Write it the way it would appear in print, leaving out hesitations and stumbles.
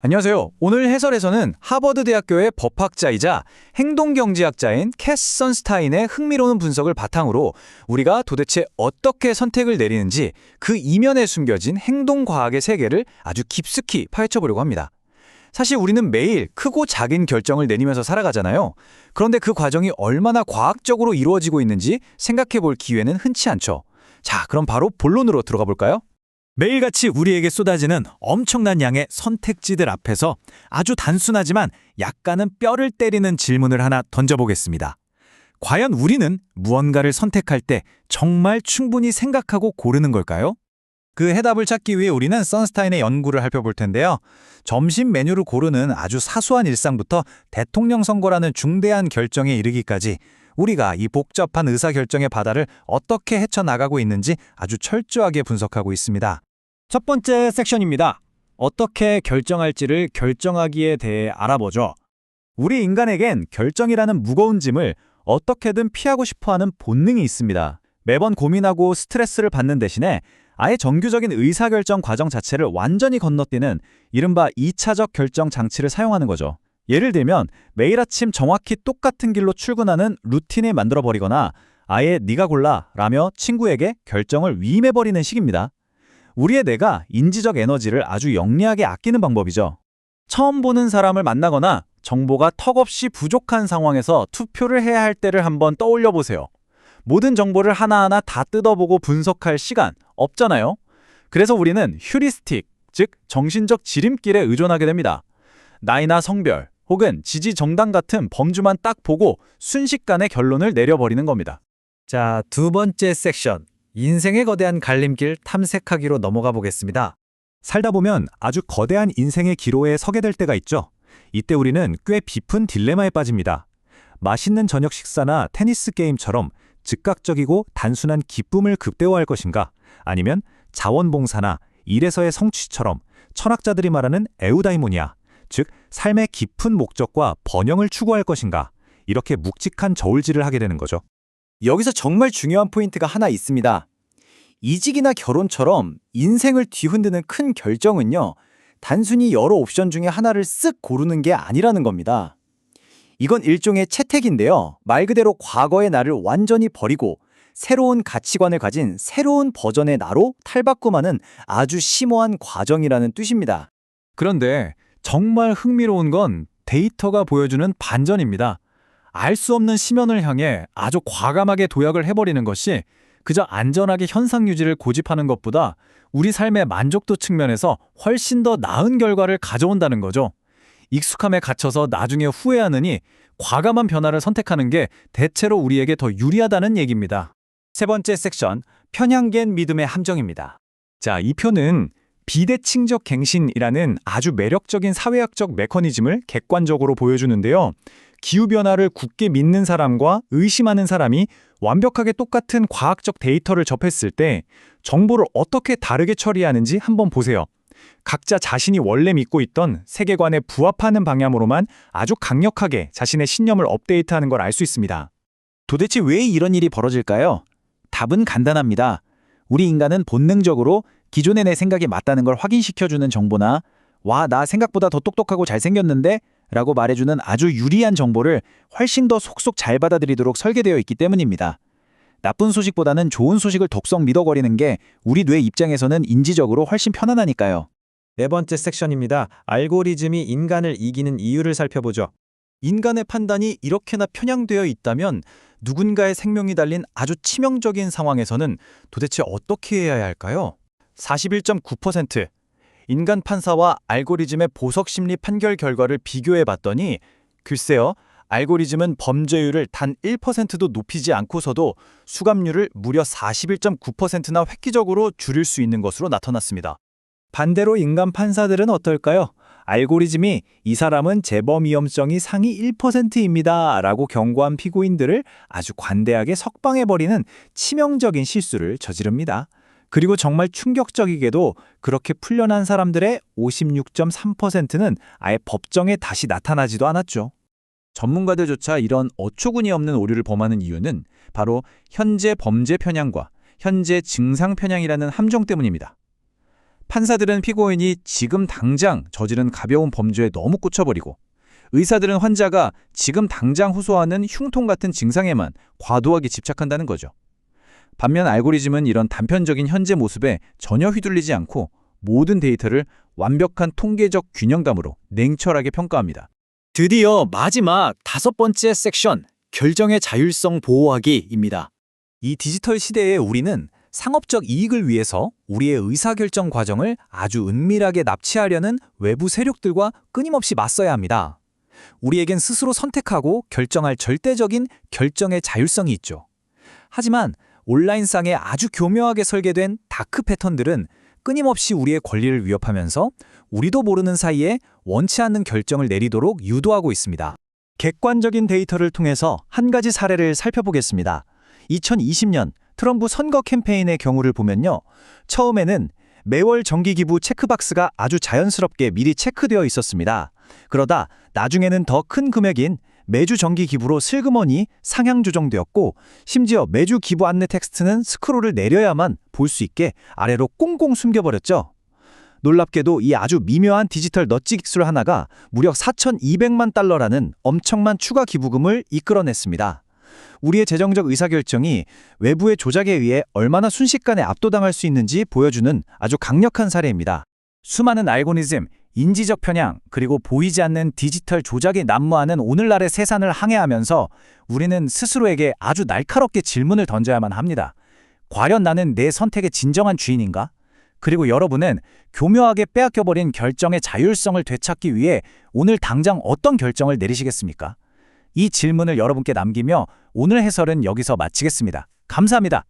안녕하세요. 오늘 해설에서는 하버드 대학교의 법학자이자 행동경제학자인 캐스 선스타인의 흥미로운 분석을 바탕으로 우리가 도대체 어떻게 선택을 내리는지 그 이면에 숨겨진 행동과학의 세계를 아주 깊숙이 파헤쳐보려고 합니다. 사실 우리는 매일 크고 작은 결정을 내리면서 살아가잖아요. 그런데 그 과정이 얼마나 과학적으로 이루어지고 있는지 생각해 볼 기회는 흔치 않죠. 자, 그럼 바로 본론으로 들어가 볼까요? 매일같이 우리에게 쏟아지는 엄청난 양의 선택지들 앞에서 아주 단순하지만 약간은 뼈를 때리는 질문을 하나 던져보겠습니다. 과연 우리는 무언가를 선택할 때 정말 충분히 생각하고 고르는 걸까요? 그 해답을 찾기 위해 우리는 선스타인의 연구를 살펴볼 텐데요. 점심 메뉴를 고르는 아주 사소한 일상부터 대통령 선거라는 중대한 결정에 이르기까지 우리가 이 복잡한 의사결정의 바다를 어떻게 헤쳐나가고 있는지 아주 철저하게 분석하고 있습니다. 첫 번째 섹션입니다. 어떻게 결정할지를 결정하기에 대해 알아보죠. 우리 인간에겐 결정이라는 무거운 짐을 어떻게든 피하고 싶어하는 본능이 있습니다. 매번 고민하고 스트레스를 받는 대신에 아예 정규적인 의사결정 과정 자체를 완전히 건너뛰는 이른바 2차적 결정 장치를 사용하는 거죠. 예를 들면 매일 아침 정확히 똑같은 길로 출근하는 루틴을 만들어버리거나 아예 네가 골라 라며 친구에게 결정을 위임해버리는 식입니다. 우리의 뇌가 인지적 에너지를 아주 영리하게 아끼는 방법이죠. 처음 보는 사람을 만나거나 정보가 턱없이 부족한 상황에서 투표를 해야 할 때를 한번 떠올려 보세요. 모든 정보를 하나하나 다 뜯어보고 분석할 시간 없잖아요. 그래서 우리는 휴리스틱, 즉 정신적 지름길에 의존하게 됩니다. 나이나 성별 혹은 지지 정당 같은 범주만 딱 보고 순식간에 결론을 내려버리는 겁니다. 자, 두 번째 섹션. 인생의 거대한 갈림길 탐색하기로 넘어가 보겠습니다. 살다 보면 아주 거대한 인생의 기로에 서게 될 때가 있죠. 이때 우리는 꽤 깊은 딜레마에 빠집니다. 맛있는 저녁 식사나 테니스 게임처럼 즉각적이고 단순한 기쁨을 극대화할 것인가, 아니면 자원봉사나 일에서의 성취처럼 철학자들이 말하는 에우다이모니아, 즉 삶의 깊은 목적과 번영을 추구할 것인가, 이렇게 묵직한 저울질을 하게 되는 거죠. 여기서 정말 중요한 포인트가 하나 있습니다. 이직이나 결혼처럼 인생을 뒤흔드는 큰 결정은요, 단순히 여러 옵션 중에 하나를 쓱 고르는 게 아니라는 겁니다. 이건 일종의 채택인데요. 말 그대로 과거의 나를 완전히 버리고 새로운 가치관을 가진 새로운 버전의 나로 탈바꿈하는 아주 심오한 과정이라는 뜻입니다. 그런데 정말 흥미로운 건 데이터가 보여주는 반전입니다. 알 수 없는 심연을 향해 아주 과감하게 도약을 해버리는 것이 그저 안전하게 현상 유지를 고집하는 것보다 우리 삶의 만족도 측면에서 훨씬 더 나은 결과를 가져온다는 거죠. 익숙함에 갇혀서 나중에 후회하느니 과감한 변화를 선택하는 게 대체로 우리에게 더 유리하다는 얘기입니다. 세 번째 섹션. 편향된 믿음의 함정입니다. 자, 이 표는 비대칭적 갱신이라는 아주 매력적인 사회학적 메커니즘을 객관적으로 보여주는데요. 기후변화를 굳게 믿는 사람과 의심하는 사람이 완벽하게 똑같은 과학적 데이터를 접했을 때 정보를 어떻게 다르게 처리하는지 한번 보세요. 각자 자신이 원래 믿고 있던 세계관에 부합하는 방향으로만 아주 강력하게 자신의 신념을 업데이트하는 걸 알 수 있습니다. 도대체 왜 이런 일이 벌어질까요? 답은 간단합니다. 우리 인간은 본능적으로 기존의 내 생각이 맞다는 걸 확인시켜주는 정보나 와, 나 생각보다 더 똑똑하고 잘생겼는데? 라고 말해주는 아주 유리한 정보를 훨씬 더 속속 잘 받아들이도록 설계되어 있기 때문입니다. 나쁜 소식보다는 좋은 소식을 독성 믿어버리는 게 우리 뇌 입장에서는 인지적으로 훨씬 편안하니까요. 네 번째 섹션입니다. 알고리즘이 인간을 이기는 이유를 살펴보죠. 인간의 판단이 이렇게나 편향되어 있다면 누군가의 생명이 달린 아주 치명적인 상황에서는 도대체 어떻게 해야 할까요? 41.9%. 인간 판사와 알고리즘의 보석 심리 판결 결과를 비교해 봤더니 글쎄요, 알고리즘은 범죄율을 단 1%도 높이지 않고서도 수감률을 무려 41.9%나 획기적으로 줄일 수 있는 것으로 나타났습니다. 반대로 인간 판사들은 어떨까요? 알고리즘이 이 사람은 재범 위험성이 상위 1%입니다 라고 경고한 피고인들을 아주 관대하게 석방해버리는 치명적인 실수를 저지릅니다. 그리고 정말 충격적이게도 그렇게 풀려난 사람들의 56.3%는 아예 법정에 다시 나타나지도 않았죠. 전문가들조차 이런 어처구니 없는 오류를 범하는 이유는 바로 현재 범죄 편향과 현재 증상 편향이라는 함정 때문입니다. 판사들은 피고인이 지금 당장 저지른 가벼운 범죄에 너무 꽂혀버리고, 의사들은 환자가 지금 당장 호소하는 흉통 같은 증상에만 과도하게 집착한다는 거죠. 반면 알고리즘은 이런 단편적인 현재 모습에 전혀 휘둘리지 않고 모든 데이터를 완벽한 통계적 균형감으로 냉철하게 평가합니다. 드디어 마지막 5번째 섹션, 결정의 자율성 보호하기입니다. 이 디지털 시대에 우리는 상업적 이익을 위해서 우리의 의사결정 과정을 아주 은밀하게 납치하려는 외부 세력들과 끊임없이 맞서야 합니다. 우리에겐 스스로 선택하고 결정할 절대적인 결정의 자율성이 있죠. 하지만 온라인상에 아주 교묘하게 설계된 다크 패턴들은 끊임없이 우리의 권리를 위협하면서 우리도 모르는 사이에 원치 않는 결정을 내리도록 유도하고 있습니다. 객관적인 데이터를 통해서 한 가지 사례를 살펴보겠습니다. 2020년 트럼프 선거 캠페인의 경우를 보면요. 처음에는 매월 정기기부 체크박스가 아주 자연스럽게 미리 체크되어 있었습니다. 그러다 나중에는 더 큰 금액인 매주 정기기부로 슬그머니 상향 조정되었고, 심지어 매주 기부 안내 텍스트는 스크롤을 내려야만 볼 수 있게 아래로 꽁꽁 숨겨버렸죠. 놀랍게도 이 아주 미묘한 디지털 넛지 기술 하나가 무려 4,200만 달러라는 엄청난 추가 기부금을 이끌어냈습니다. 우리의 재정적 의사결정이 외부의 조작에 의해 얼마나 순식간에 압도당할 수 있는지 보여주는 아주 강력한 사례입니다. 수많은 알고리즘, 인지적 편향, 그리고 보이지 않는 디지털 조작이 난무하는 오늘날의 세상을 항해하면서 우리는 스스로에게 아주 날카롭게 질문을 던져야만 합니다. 과연 나는 내 선택의 진정한 주인인가? 그리고 여러분은 교묘하게 빼앗겨버린 결정의 자율성을 되찾기 위해 오늘 당장 어떤 결정을 내리시겠습니까? 이 질문을 여러분께 남기며 오늘 해설은 여기서 마치겠습니다. 감사합니다.